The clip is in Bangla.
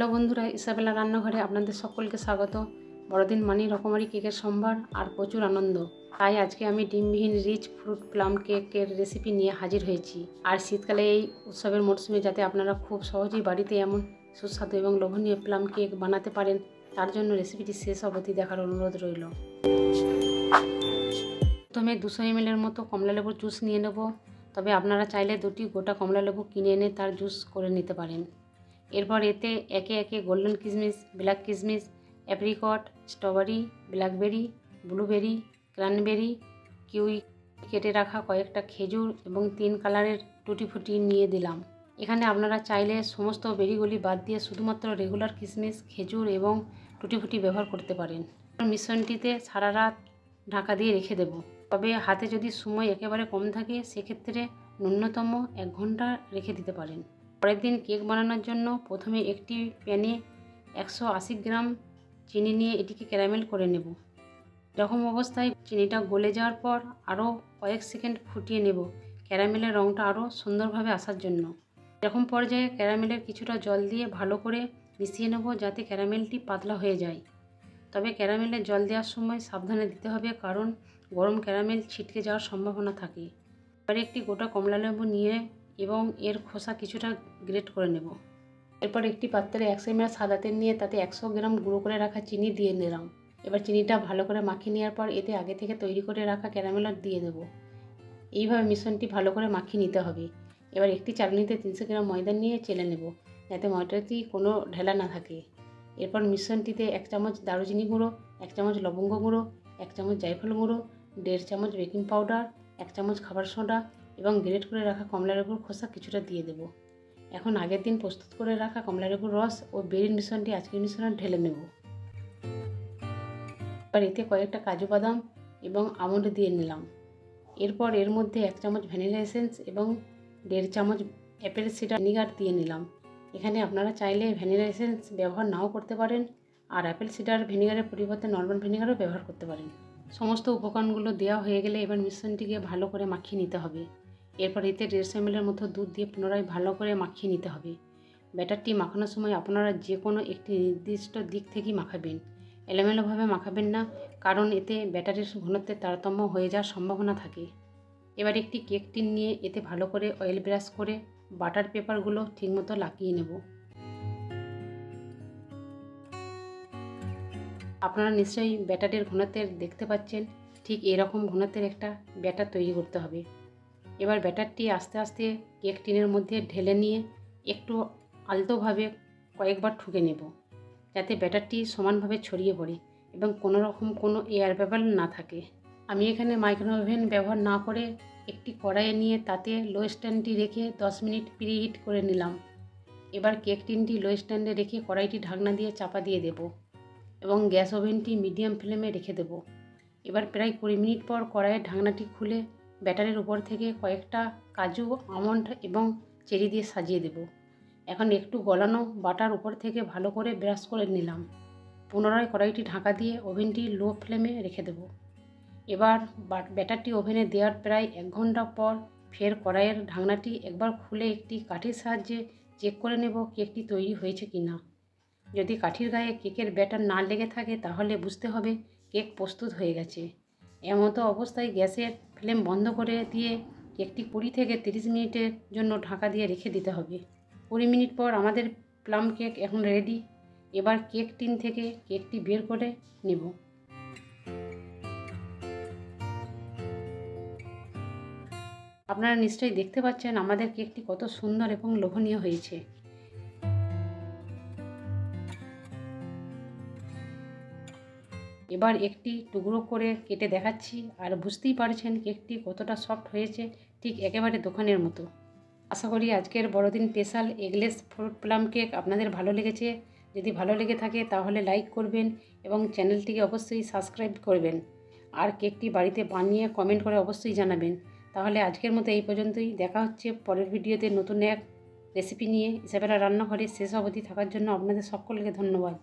হ্যালো বন্ধুরা, ইসাবেলা রান্নাঘরে আপনাদের সকলকে স্বাগত। বড়দিন মানেই রকমারি কেকের সম্ভার আর প্রচুর আনন্দ। তাই আজকে আমি ডিমবিহীন রিচ ফ্রুট প্লাম কেকের রেসিপি নিয়ে হাজির হয়েছি। আর শীতকালে এই উৎসবের মরশুমে যাতে আপনারা খুব সহজেই বাড়িতে এমন সুস্বাদু এবং লোভনীয় প্লাম কেক বানাতে পারেন, তার জন্য রেসিপিটি শেষ অবধি দেখার অনুরোধ রইল। প্রথমে 200 ml মতো কমলালেবুর জুস নিয়ে নেব। তবে আপনারা চাইলে 2টি গোটা কমলালেবু কিনে এনে তার জুস করে নিতে পারেন। এরপর এতে একে একে গোল্ডেন কিশমিশ, ব্ল্যাক কিশমিশ, apricot, strawberry, blackberry, blueberry, cranberry, kiwi, কেটে রাখা কয়েকটা খেজুর এবং 3 কালারের টুটি ফুটি নিয়ে দিলাম। এখানে আপনারা চাইলে সমস্ত বেরিগুলি বাদ দিয়ে শুধুমাত্র রেগুলার কিশমিশ, খেজুর এবং টুটি ফুটি ব্যবহার করতে পারেন। মিশ্রণটিতে সারা রাত ঢাকা দিয়ে রেখে দেব। তবে হাতে যদি সময় একেবারে কম থাকে সেক্ষেত্রে ন্যূনতম 1 ঘন্টা রেখে দিতে পারেন। পরের দিন কেক বানানোর জন্য প্রথমে একটি প্যানে 180 গ্রাম চিনি নিয়ে এটিকে ক্যারামেল করে নেব। এরকম অবস্থায় চিনিটা গলে যাওয়ার পর আরও কয়েক সেকেন্ড ফুটিয়ে নেব ক্যারামেলের রঙটা আরও সুন্দরভাবে আসার জন্য। এরকম পর্যায়ে ক্যারামেলের কিছুটা জল দিয়ে ভালো করে মিশিয়ে নেব যাতে ক্যারামেলটি পাতলা হয়ে যায়। তবে ক্যারামেলে জল দেওয়ার সময় সাবধানে দিতে হবে, কারণ গরম ক্যারামেল ছিটকে যাওয়ার সম্ভাবনা থাকে। এবারে একটি গোটা কমলালেবু নিয়ে এবং এর খোসা কিছুটা গ্রেট করে নেব। এরপর একটি পাত্রে 100 ml সাদা তেল নিয়ে তাতে 100 গ্রাম গুঁড়ো করে রাখা চিনি দিয়ে নিলাম। এবার চিনিটা ভালো করে মাখিয়ে নেওয়ার পর এতে আগে থেকে তৈরি করে রাখা ক্যারামেল দিয়ে দেবো। এইভাবে মিশ্রণটি ভালো করে মাখিয়ে নিতে হবে। এবার একটি চালনিতে 300 গ্রাম ময়দা নিয়ে চেলে নেব যাতে ময়দাটি কোনো ঢেলা না থাকে। এরপর মিশ্রণটিতে 1 চামচ দারুচিনি গুঁড়ো, 1 চামচ লবঙ্গ গুঁড়ো, 1 চামচ জায়ফল গুঁড়ো, 1.5 চামচ বেকিং পাউডার, 1 চামচ খাবার সোডা এবং গ্রেট করে রাখা কমলালেবুর খোসা কিছুটা দিয়ে দেব। এখন আগের দিন প্রস্তুত করে রাখা কমলালেবুর রস ও বেরির মিশ্রণটি আজকের মিশ্রণে ঢেলে নেব। এবার এতে কয়েকটা কাজু বাদাম এবং আমন্ড দিয়ে নিলাম। এরপর এর মধ্যে 1 চামচ ভ্যানিলা এসেন্স এবং 1.5 চামচ অ্যাপেল সিডার ভিনিগার দিয়ে নিলাম। এখানে আপনারা চাইলে ভ্যানিলা এসেন্স ব্যবহার নাও করতে পারেন, আর অ্যাপেল সিডার ভিনিগারের পরিবর্তে নর্মাল ভিনিগারও ব্যবহার করতে পারেন। সমস্ত উপকরণগুলো দেওয়া হয়ে গেলে এবার মিশ্রণটিকে ভালো করে মাখিয়ে নিতে হবে। এরপর এতে 150 ml মতো দুধ দিয়ে পুনরায় ভালো করে মাখিয়ে নিতে হবে। ব্যাটারটি মাখানোর সময় আপনারা যে কোনো একটি নির্দিষ্ট দিক থেকেই মাখাবেন, এলোমেলোভাবে মাখাবেন না, কারণ এতে ব্যাটারের ঘনত্বের তারতম্য হয়ে যাওয়ার সম্ভাবনা থাকে। এবার একটি কেক টিন নিয়ে এতে ভালো করে অয়েল ব্রাশ করে বাটার পেপারগুলো ঠিকমতো লাগিয়ে নেব। আপনারা নিশ্চয়ই ব্যাটারের ঘনত্বের দেখতে পাচ্ছেন, ঠিক এরকম ঘনত্বের একটা ব্যাটার তৈরি করতে হবে। এবার ব্যাটারটি আস্তে আস্তে কেক টিনের মধ্যে ঢেলে নিয়ে একটু আলতোভাবে কয়েকবার ঠুকে নেব যাতে ব্যাটারটি সমানভাবে ছড়িয়ে পড়ে এবং কোনো এয়ার বাবল না থাকে। আমি এখানে মাইক্রো ওভেন ব্যবহার না করে একটি কড়াইয়ে নিয়ে তাতে লো স্ট্যান্ডটি রেখে 10 মিনিট প্রিহিট করে নিলাম। এবার কেক টিনটি লো স্ট্যান্ডে রেখে কড়াইটি ঢাকনা দিয়ে চাপা দিয়ে দেব এবং গ্যাস ওভেনটি মিডিয়াম ফ্লেমে রেখে দেব। এবার প্রায় 20 মিনিট পর কড়াইয়ের ঢাকনাটি খুলে ব্যাটারের উপর থেকে কয়েকটা কাজু, আমন্ড এবং চেরি দিয়ে সাজিয়ে দেব। এখন একটু গলানো বাটার উপর থেকে ভালো করে ব্রাশ করে নিলাম। পুনরায় কড়াইটি ঢাকা দিয়ে ওভেনটি লো ফ্লেমে রেখে দেব। এবার ব্যাটারটি ওভেনে দেওয়ার প্রায় 1 ঘন্টা পর ফের কড়াইয়ের ঢাকনাটি একবার খুলে একটি কাঠির সাহায্যে চেক করে নেব কেকটি তৈরি হয়েছে কি না। যদি কাঠির গায়ে কেকের ব্যাটার না লেগে থাকে তাহলে বুঝতে হবে কেক প্রস্তুত হয়ে গেছে। এমতো অবস্থায় গ্যাসের ফ্লেম বন্ধ করে দিয়ে কেকটি 20 থেকে 30 মিনিটের জন্য ঢাকা দিয়ে রেখে দিতে হবে। 20 মিনিট পর আমাদের প্লাম কেক এখন রেডি। এবার কেক টিন থেকে কেকটি বের করে নেব। আপনারা নিশ্চয়ই দেখতে পাচ্ছেন আমাদের কেকটি কত সুন্দর এবং লোভনীয় হয়েছে। এবার একটি টুকরো করে কেটে দেখাচ্ছি, আর বুঝতেই পারছেন কেকটি কতটা সফট হয়েছে, ঠিক একেবারে দোকানের মতো। আশা করি আজকের বড়দিন special eggless fruit plum cake আপনাদের ভালো লেগেছে। যদি ভালো লেগে থাকে তাহলে লাইক করবেন এবং চ্যানেলটিকে অবশ্যই সাবস্ক্রাইব করবেন। আর কেকটি বাড়িতে বানিয়ে কমেন্ট করে অবশ্যই জানাবেন। তাহলে আজকের মতো এই পর্যন্তই। দেখা হচ্ছে পরের ভিডিওতে নতুন এক রেসিপি নিয়ে। ইসাবেলা রান্নাঘরে শেষ অবধি থাকার জন্য আপনাদের সকলকে ধন্যবাদ।